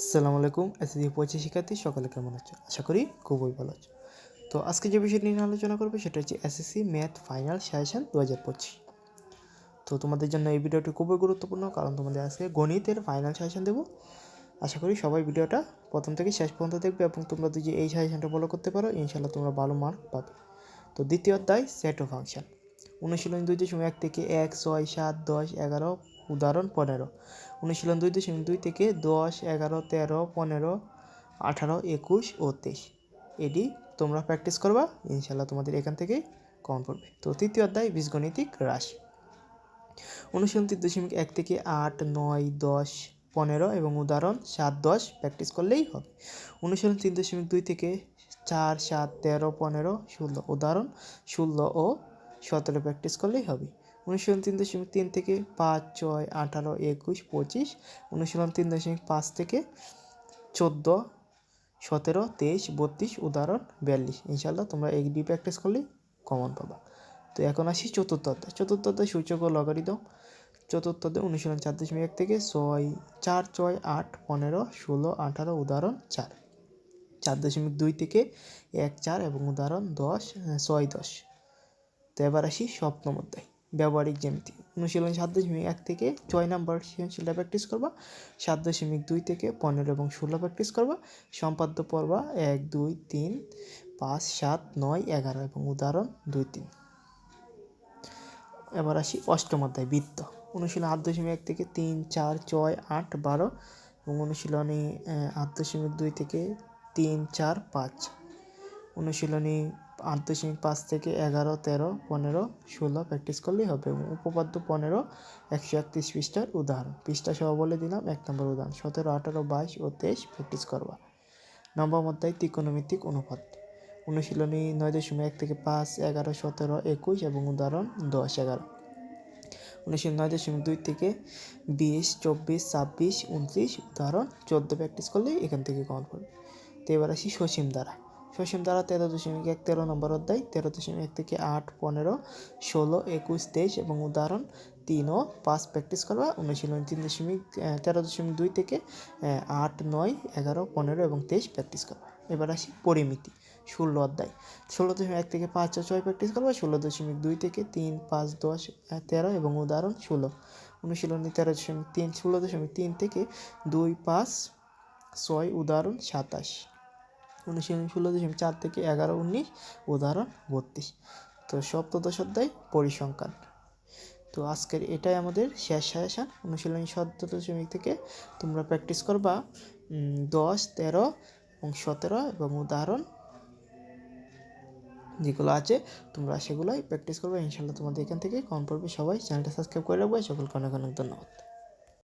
আসসালামু আলাইকুম। এসএসসি 25 শিক্ষার্থী সকলে কেমন আছো? আশা করি খুবই ভালো আছো। তো আজকে যে বিষয়টি নিয়ে আলোচনা করবো সেটা হচ্ছে এসএসসি ম্যাথ ফাইনাল সাজেশন 2025। তো তোমাদের জন্য এই ভিডিওটি খুবই গুরুত্বপূর্ণ, কারণ তোমাদের আজকে গণিতের ফাইনাল সাজেশন দেবো। আশা করি সবাই ভিডিওটা প্রথম থেকে শেষ পর্যন্ত দেখবে এবং তোমরা যদি এই সাজেশনটা ফলো করতে পারো ইনশাল্লাহ তোমরা ভালো মার্ক পাবে। তো দ্বিতীয় অধ্যায় সেট ও ফাংশন, অনুশীলন 2.1 থেকে 1, 6, 7, 10, 11, উদাহরণ 15। অনুশীলন 2.2 থেকে 10, 11, 13, 15, 18, 21 ও 23। এটি তোমরা প্র্যাকটিস করবা, ইনশাল্লাহ তোমাদের এখান থেকে কমন পড়বে। তো তৃতীয় অধ্যায় বীজগণিতিক রাশি, অনুশীলন 3.1 থেকে 8, 9, 10, 15 এবং উদাহরণ 7, 10 প্র্যাকটিস করলেই হবে। অনুশীলন 3.2 থেকে 4, 7, 13, 15, 16, উদাহরণ 16 ও 17 প্র্যাকটিস করলেই হবে। অনুশীলন 3.3 থেকে 5, 6, 18, 21, 25, অনুশীলন 3.5 থেকে 14, 17, 23, 32, উদাহরণ 42। ইনশাল্লাহ তোমরা এগুলি প্র্যাকটিস করলেই কমন পাবা। তো এখন আসি চতুর্থ অধ্যায়। চতুর্থ অধ্যায় সূচক ও লগারিদম। চতুর্থ অধ্যায় অনুশীলন 4.1 থেকে 4, 6, 8, 15, 16, 18, উদাহরণ 4। 4.2 থেকে 1, 4 এবং উদাহরণ 10, 6, 10। তো এবার আসি সপ্তম অধ্যায় ব্যবহারিক জ্যামিতি। অনুশীলন 7.1 থেকে 6 নম্বর সৃজনশীলতা প্র্যাকটিস করবা। 7.2 থেকে 15 এবং 16 প্র্যাকটিস করবা। সম্পাদ্য পড়বা 1, 2, 3, 5, 7, 9, 11 এবং উদাহরণ 2, 3। এবার আসি অষ্টম অধ্যায় বৃত্ত। অনুশীলন 8.1 থেকে 3, 4, 6, 8, 12 এবং অনুশীলনী 8.2 থেকে 3, 4, 5। অনুশীলনী 8.5 থেকে 11, 13, 15, 16 প্র্যাকটিস করলেই হবে এবং উপপাদ্য 15, 131 পৃষ্ঠার উদাহরণ পৃষ্ঠা সহ বলে দিলাম। 1 নম্বর উদাহরণ 17, 18, 22 ও 23 প্র্যাকটিস করবা। নবম অধ্যায় ত্রিকোণমিতিক অনুপাত। অনুশীলনী 9.1 থেকে 5, 11, 17, 21 এবং উদাহরণ 10, 11। অনুশীলন 9.2 থেকে 20, 24, 26, 29, উদাহরণ 14 প্র্যাকটিস করলেই এখান থেকে কমন পড়বে। তো এবার আসি সসীম দ্বারা। সসীম দ্বারা 13.1 13 নম্বর অধ্যায় 13.1 থেকে 8, 15, 16, 21, 23 এবং উদাহরণ 3 ও 5 প্র্যাকটিস করবা। অনুশীলন 13.2 থেকে 8, 9, 11, 15 এবং 23 প্র্যাকটিস করবা। এবার আসি পরিমিতি 16 অধ্যায় 16.1 থেকে 5 ও 6 প্র্যাকটিস করবা। 16.2 থেকে 3, 5, 10, 13 এবং উদাহরণ 16। অনুশীলনী 13.3 16.3 থেকে 2, 5, 6 উদাহরণ 27। অনুশীলনী 16.4 থেকে 11, 19 উদাহরণ 32। তো সপ্তদশ অধ্যায় পরিসংখ্যান। তো আজকের এটাই আমাদের শেষ সাজেশন। অনুশীলনী 17.0 থেকে তোমরা প্র্যাকটিস করবা 10, 13 এবং 17 এবং উদাহরণ যেগুলো আছে তোমরা সেগুলোই প্র্যাকটিস করবে। ইনশাল্লাহ তোমাদের এখান থেকে কমন পড়বে। সবাই চ্যানেলটা সাবস্ক্রাইব করে রাখবে। সকলকে অনেক অনেক ধন্যবাদ।